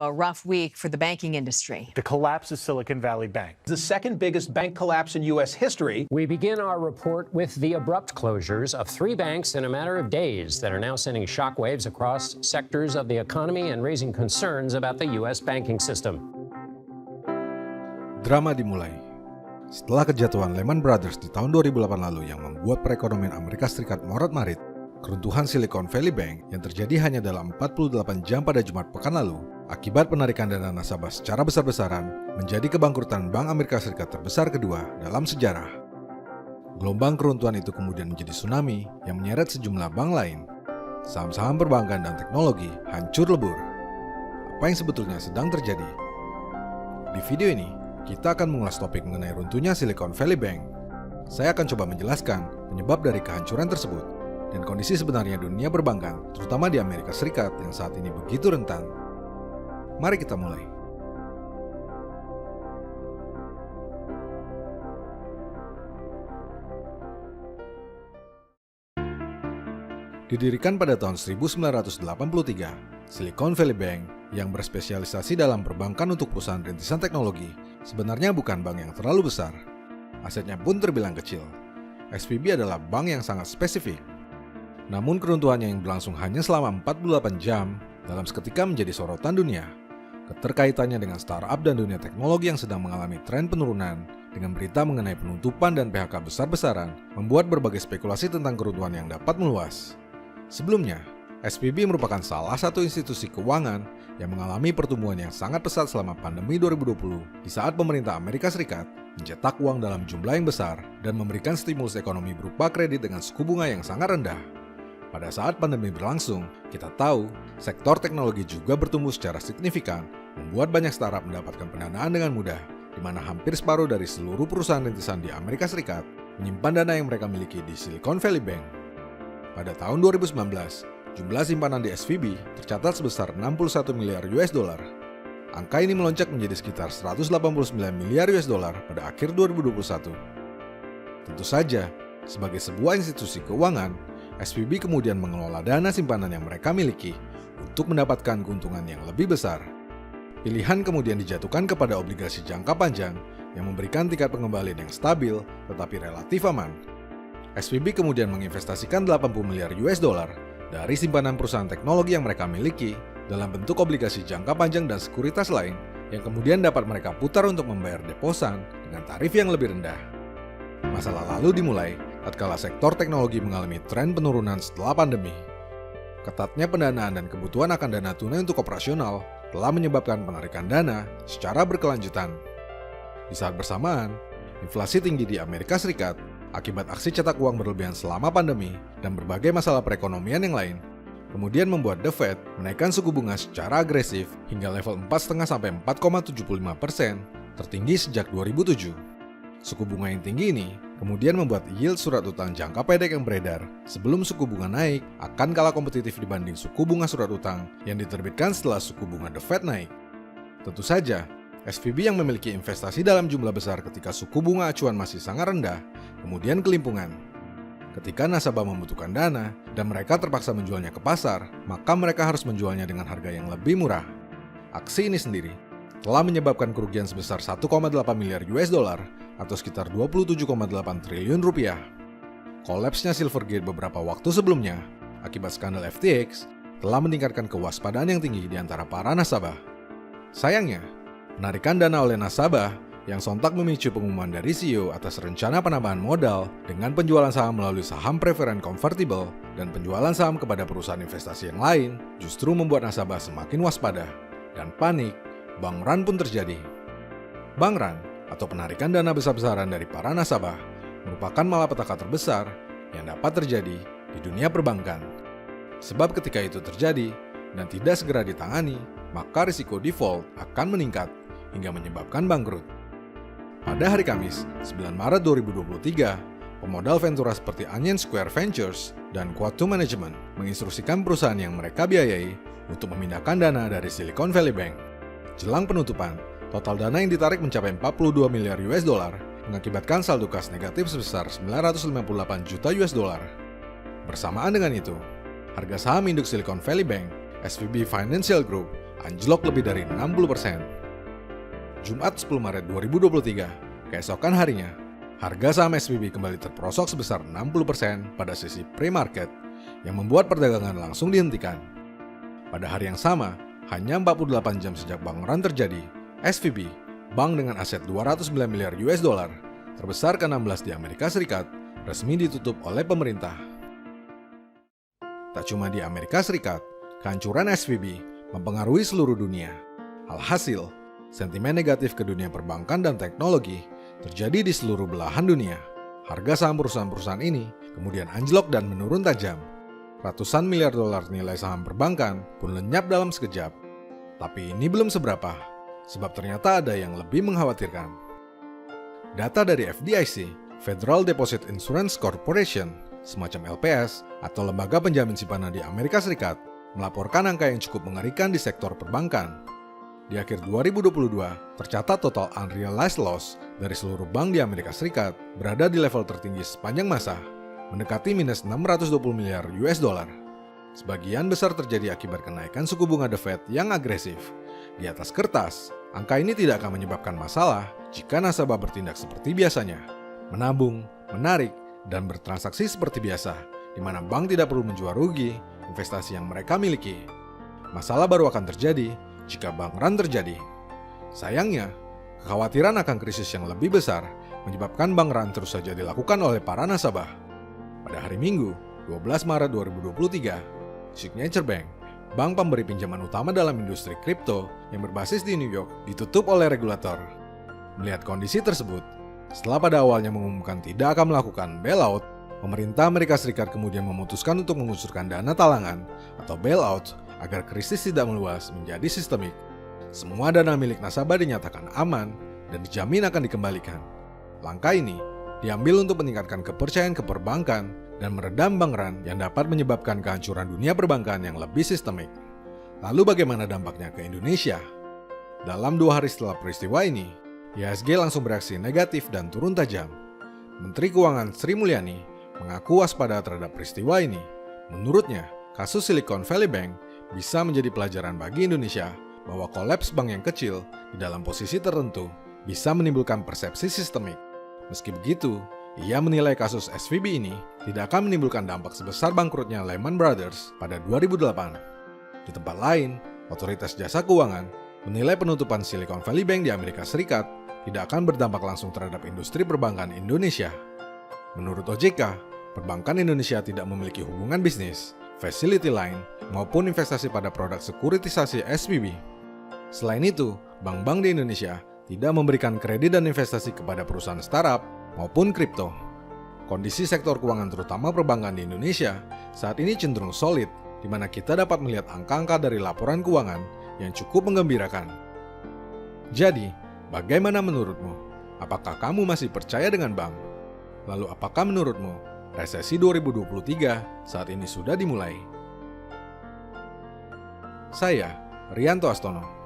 A rough week for the banking industry. The collapse of Silicon Valley Bank. The second biggest bank collapse in U.S. history. We begin our report with the abrupt closures of 3 banks in a matter of days that are now sending shockwaves across sectors of the economy and raising concerns about the U.S. banking system. Drama dimulai. Setelah kejatuhan Lehman Brothers di tahun 2008 lalu yang membuat perekonomian Amerika Serikat morat-marit, keruntuhan Silicon Valley Bank yang terjadi hanya dalam 48 jam pada Jumat pekan lalu akibat penarikan dana nasabah secara besar-besaran menjadi kebangkrutan Bank Amerika Serikat terbesar kedua dalam sejarah. Gelombang keruntuhan itu kemudian menjadi tsunami yang menyeret sejumlah bank lain. Saham-saham perbankan dan teknologi hancur lebur. Apa yang sebetulnya sedang terjadi? Di video ini, kita akan mengulas topik mengenai runtuhnya Silicon Valley Bank. Saya akan coba menjelaskan penyebab dari kehancuran tersebut dan kondisi sebenarnya dunia perbankan, terutama di Amerika Serikat yang saat ini begitu rentan. Mari kita mulai. Didirikan pada tahun 1983, Silicon Valley Bank yang berspesialisasi dalam perbankan untuk perusahaan rintisan teknologi sebenarnya bukan bank yang terlalu besar. Asetnya pun terbilang kecil. SVB adalah bank yang sangat spesifik. Namun keruntuhannya yang berlangsung hanya selama 48 jam dalam seketika menjadi sorotan dunia. Keterkaitannya dengan startup dan dunia teknologi yang sedang mengalami tren penurunan dengan berita mengenai penutupan dan PHK besar-besaran membuat berbagai spekulasi tentang keruntuhan yang dapat meluas. Sebelumnya, SVB merupakan salah satu institusi keuangan yang mengalami pertumbuhan yang sangat pesat selama pandemi 2020 di saat pemerintah Amerika Serikat mencetak uang dalam jumlah yang besar dan memberikan stimulus ekonomi berupa kredit dengan suku bunga yang sangat rendah. Pada saat pandemi berlangsung, kita tahu sektor teknologi juga bertumbuh secara signifikan, membuat banyak startup mendapatkan pendanaan dengan mudah, di mana hampir separuh dari seluruh perusahaan rintisan di Amerika Serikat menyimpan dana yang mereka miliki di Silicon Valley Bank. Pada tahun 2019, jumlah simpanan di SVB tercatat sebesar 61 miliar US dollar. Angka ini melonjak menjadi sekitar 189 miliar US dollar pada akhir 2021. Tentu saja, sebagai sebuah institusi keuangan, SVB kemudian mengelola dana simpanan yang mereka miliki untuk mendapatkan keuntungan yang lebih besar. Pilihan kemudian dijatuhkan kepada obligasi jangka panjang yang memberikan tingkat pengembalian yang stabil tetapi relatif aman. SVB kemudian menginvestasikan 80 miliar US dollar dari simpanan perusahaan teknologi yang mereka miliki dalam bentuk obligasi jangka panjang dan sekuritas lain yang kemudian dapat mereka putar untuk membayar deposan dengan tarif yang lebih rendah. Masalah lalu dimulai tatkala sektor teknologi mengalami tren penurunan setelah pandemi. Ketatnya pendanaan dan kebutuhan akan dana tunai untuk operasional telah menyebabkan penarikan dana secara berkelanjutan. Di saat bersamaan, inflasi tinggi di Amerika Serikat akibat aksi cetak uang berlebihan selama pandemi dan berbagai masalah perekonomian yang lain, kemudian membuat The Fed menaikkan suku bunga secara agresif hingga level 4,5 sampai 4,75%, tertinggi sejak 2007. Suku bunga yang tinggi ini kemudian membuat yield surat utang jangka pendek yang beredar sebelum suku bunga naik akan kalah kompetitif dibanding suku bunga surat utang yang diterbitkan setelah suku bunga The Fed naik. Tentu saja, SVB yang memiliki investasi dalam jumlah besar ketika suku bunga acuan masih sangat rendah, kemudian kelimpungan. Ketika nasabah membutuhkan dana dan mereka terpaksa menjualnya ke pasar, maka mereka harus menjualnya dengan harga yang lebih murah. Aksi ini sendiri telah menyebabkan kerugian sebesar 1,8 miliar US dollar atau sekitar 27,8 triliun rupiah. Kolapsnya Silvergate beberapa waktu sebelumnya akibat skandal FTX telah meningkatkan kewaspadaan yang tinggi di antara para nasabah. Sayangnya, penarikan dana oleh nasabah yang sontak memicu pengumuman dari CEO atas rencana penambahan modal dengan penjualan saham melalui saham preferen convertible dan penjualan saham kepada perusahaan investasi yang lain justru membuat nasabah semakin waspada dan panik. Bank run pun terjadi. Bank run atau penarikan dana besar-besaran dari para nasabah merupakan malapetaka terbesar yang dapat terjadi di dunia perbankan. Sebab ketika itu terjadi dan tidak segera ditangani, maka risiko default akan meningkat hingga menyebabkan bangkrut. Pada hari Kamis, 9 Maret 2023, pemodal Ventura seperti Onion Square Ventures dan Quadro Management menginstruksikan perusahaan yang mereka biayai untuk memindahkan dana dari Silicon Valley Bank. Jelang penutupan, total dana yang ditarik mencapai 42 miliar US dollar, mengakibatkan saldo kas negatif sebesar 958 juta US dollar. Bersamaan dengan itu, harga saham induk Silicon Valley Bank, SVB Financial Group, anjlok lebih dari 60%. Jumat 10 Maret 2023, keesokan harinya, harga saham SVB kembali terperosok sebesar 60% pada sesi pre-market yang membuat perdagangan langsung dihentikan. Pada hari yang sama, hanya 48 jam sejak bangkrut terjadi, SVB, bank dengan aset 209 miliar US dollar, terbesar ke-16 di Amerika Serikat, resmi ditutup oleh pemerintah. Tak cuma di Amerika Serikat, kehancuran SVB mempengaruhi seluruh dunia. Alhasil, sentimen negatif ke dunia perbankan dan teknologi terjadi di seluruh belahan dunia. Harga saham perusahaan-perusahaan ini kemudian anjlok dan menurun tajam. Ratusan miliar dolar nilai saham perbankan pun lenyap dalam sekejap. Tapi ini belum seberapa, sebab ternyata ada yang lebih mengkhawatirkan. Data dari FDIC, Federal Deposit Insurance Corporation, semacam LPS atau lembaga penjamin simpanan di Amerika Serikat, melaporkan angka yang cukup mengerikan di sektor perbankan. Di akhir 2022, tercatat total unrealized loss dari seluruh bank di Amerika Serikat berada di level tertinggi sepanjang masa, mendekati minus 620 miliar US dollar. Sebagian besar terjadi akibat kenaikan suku bunga The Fed yang agresif. Di atas kertas, angka ini tidak akan menyebabkan masalah jika nasabah bertindak seperti biasanya, menabung, menarik, dan bertransaksi seperti biasa, di mana bank tidak perlu menjual rugi investasi yang mereka miliki. Masalah baru akan terjadi jika bank run terjadi. Sayangnya, kekhawatiran akan krisis yang lebih besar menyebabkan bank run terus saja dilakukan oleh para nasabah. Pada hari Minggu, 12 Maret 2023, Signature Bank, bank pemberi pinjaman utama dalam industri kripto yang berbasis di New York, ditutup oleh regulator. Melihat kondisi tersebut, setelah pada awalnya mengumumkan tidak akan melakukan bailout, pemerintah Amerika Serikat kemudian memutuskan untuk mengucurkan dana talangan atau bailout agar krisis tidak meluas menjadi sistemik. Semua dana milik nasabah dinyatakan aman dan dijamin akan dikembalikan. Langkah ini diambil untuk meningkatkan kepercayaan ke perbankan dan meredam bank run yang dapat menyebabkan kehancuran dunia perbankan yang lebih sistemik. Lalu bagaimana dampaknya ke Indonesia? Dalam 2 hari setelah peristiwa ini, IHSG langsung bereaksi negatif dan turun tajam. Menteri Keuangan Sri Mulyani mengaku waspada terhadap peristiwa ini. Menurutnya, kasus Silicon Valley Bank bisa menjadi pelajaran bagi Indonesia bahwa kolaps bank yang kecil di dalam posisi tertentu bisa menimbulkan persepsi sistemik. Meski begitu, ia menilai kasus SVB ini tidak akan menimbulkan dampak sebesar bangkrutnya Lehman Brothers pada 2008. Di tempat lain, otoritas jasa keuangan menilai penutupan Silicon Valley Bank di Amerika Serikat tidak akan berdampak langsung terhadap industri perbankan Indonesia. Menurut OJK, perbankan Indonesia tidak memiliki hubungan bisnis, facility line, maupun investasi pada produk sekuritisasi SVB. Selain itu, bank-bank di Indonesia tidak memberikan kredit dan investasi kepada perusahaan startup maupun kripto. Kondisi sektor keuangan terutama perbankan di Indonesia saat ini cenderung solid, di mana kita dapat melihat angka-angka dari laporan keuangan yang cukup menggembirakan. Jadi, bagaimana menurutmu? Apakah kamu masih percaya dengan bank? Lalu apakah menurutmu resesi 2023 saat ini sudah dimulai? Saya, Rianto Astono.